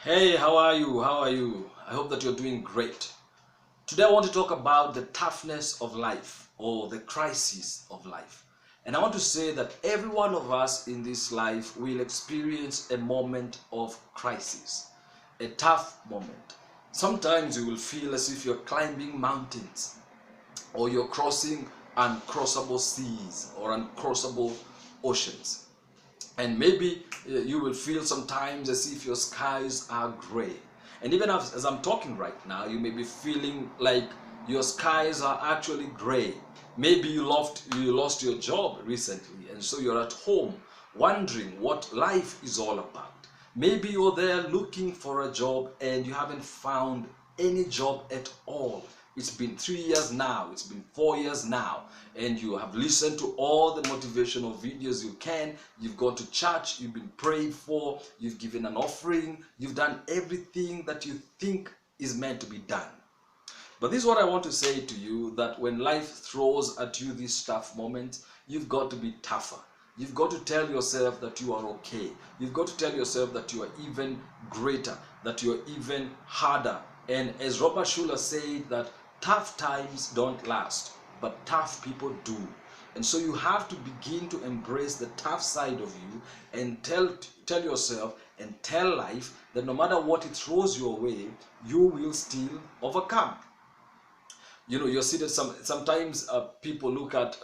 Hey, how are you? How are you? I hope that you're doing great. Today I want to talk about the toughness of life or the crisis of life. And I want to say that every one of us in this life will experience a moment of crisis, a tough moment. Sometimes you will feel as if you're climbing mountains or you're crossing uncrossable seas or uncrossable oceans. And maybe you will feel sometimes as if your skies are gray. And even as I'm talking right now, you may be feeling like your skies are actually gray. Maybe you lost your job recently, and so you're at home wondering what life is all about. Maybe you're there looking for a job and you haven't found any job at all. It's been 3 years now, it's been 4 years now, and you have listened to all the motivational videos you can. You've gone to church, you've been prayed for, you've given an offering, you've done everything that you think is meant to be done. But this is what I want to say to you, that when life throws at you these tough moments, you've got to be tougher. You've got to tell yourself that you are okay. You've got to tell yourself that you are even greater, that you are even harder. And as Robert Schuller said, that tough times don't last, but tough people do. And so you have to begin to embrace the tough side of you and tell yourself and tell life that no matter what it throws your way, you will still overcome. You're seated sometimes people look at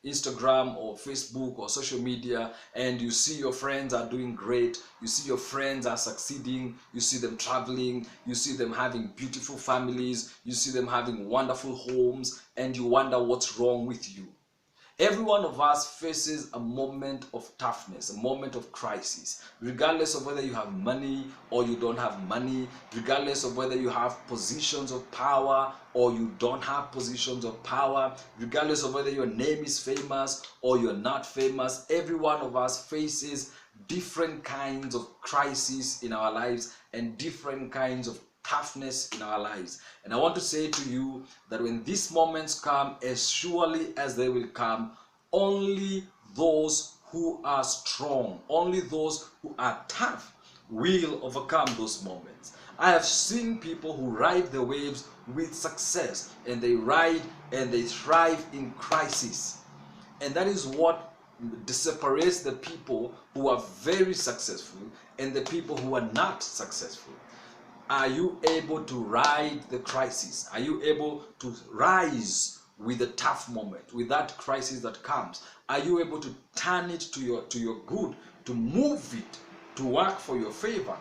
Instagram or Facebook or social media, and you see your friends are doing great, you see your friends are succeeding, you see them traveling, you see them having beautiful families, you see them having wonderful homes, and you wonder what's wrong with you. Every one of us faces a moment of toughness, a moment of crisis, regardless of whether you have money or you don't have money, regardless of whether you have positions of power or you don't have positions of power, regardless of whether your name is famous or you're not famous. Every one of us faces different kinds of crises in our lives and different kinds of toughness in our lives. And I want to say to you that when these moments come, as surely as they will come, only those who are strong, only those who are tough will overcome those moments. I have seen people who ride the waves with success, and they ride and they thrive in crisis. And that is what separates the people who are very successful and the people who are not successful. Are you able to ride the crisis? Are you able to rise with the tough moment, with that crisis that comes? Are you able to turn it to your good, to move it, to work for your favor?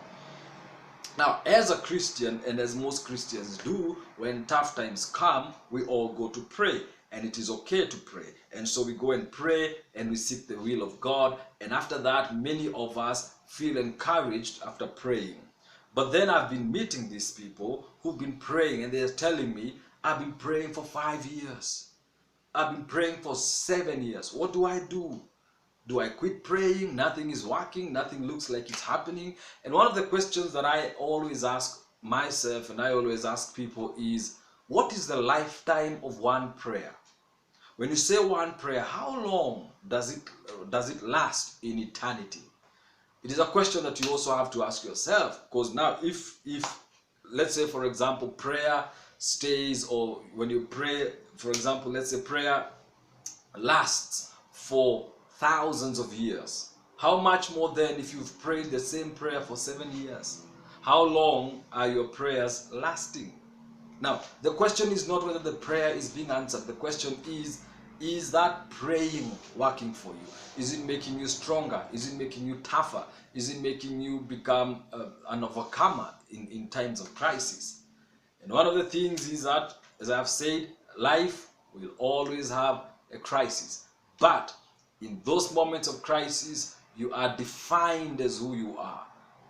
Now, as a Christian, and as most Christians do, when tough times come, we all go to pray. And it is okay to pray. And so we go and pray and we seek the will of God. And after that, many of us feel encouraged after praying. But then I've been meeting these people who've been praying, and they're telling me, I've been praying for 5 years. I've been praying for 7 years. What do I do? Do I quit praying? Nothing is working. Nothing looks like it's happening. And one of the questions that I always ask myself and I always ask people is, what is the lifetime of one prayer? When you say one prayer, how long does it last in eternity? It is a question that you also have to ask yourself, because now if let's say, for example, prayer stays, or when you pray, for example, let's say prayer lasts for thousands of years, how much more then if you've prayed the same prayer for 7 years? How long are your prayers lasting? Now, the question is not whether the prayer is being answered. The question is that praying working for you? Is it making you stronger? Is it making you tougher? Is it making you become an overcomer in times of crisis? And one of the things is that, as I've said, life will always have a crisis. But in those moments of crisis, you are defined as who you are.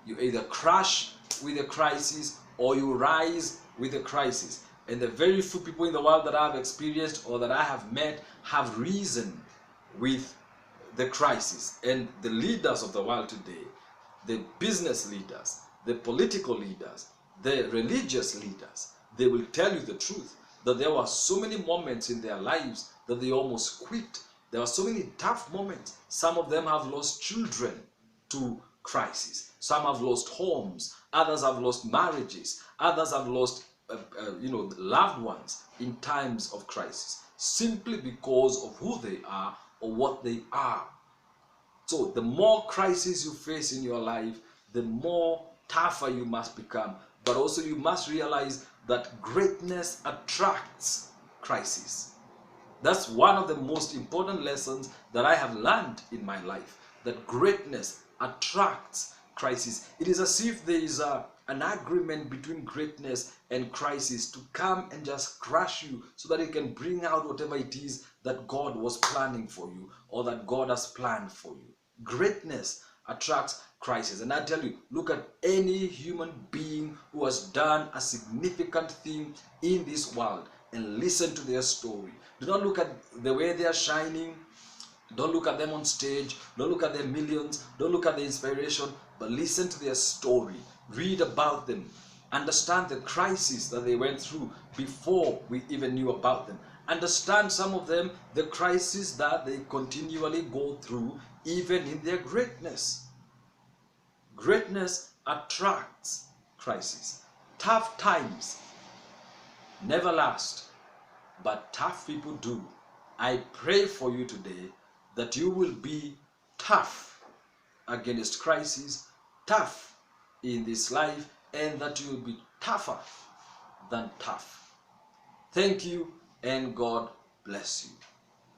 You either crash with a crisis or you rise with a crisis. And the very few people in the world that I've experienced or that I have met have risen with the crisis. And the leaders of the world today, the business leaders, the political leaders, the religious leaders, they will tell you the truth, that there were so many moments in their lives that they almost quit. There were so many tough moments. Some of them have lost children to crisis. Some have lost homes, others have lost marriages, others have lost loved ones in times of crisis, simply because of who they are or what they are. So the more crisis you face in your life, the more tougher you must become. But also you must realize that greatness attracts crisis. That's one of the most important lessons that I have learned in my life, that greatness attracts crisis. It is as if there is an agreement between greatness and crisis to come and just crush you so that it can bring out whatever it is that God was planning for you or that God has planned for you. Greatness attracts crisis. And I tell you, look at any human being who has done a significant thing in this world and listen to their story. Do not look at the way they are shining. Don't look at them on stage. Don't look at their millions. Don't look at the inspiration. But listen to their story. Read about them. Understand the crisis that they went through before we even knew about them. Understand some of them, the crisis that they continually go through even in their greatness. Greatness attracts crisis. Tough times never last, but tough people do. I pray for you today that you will be tough against crisis, tough in this life, and that you will be tougher than tough. Thank you, and God bless you.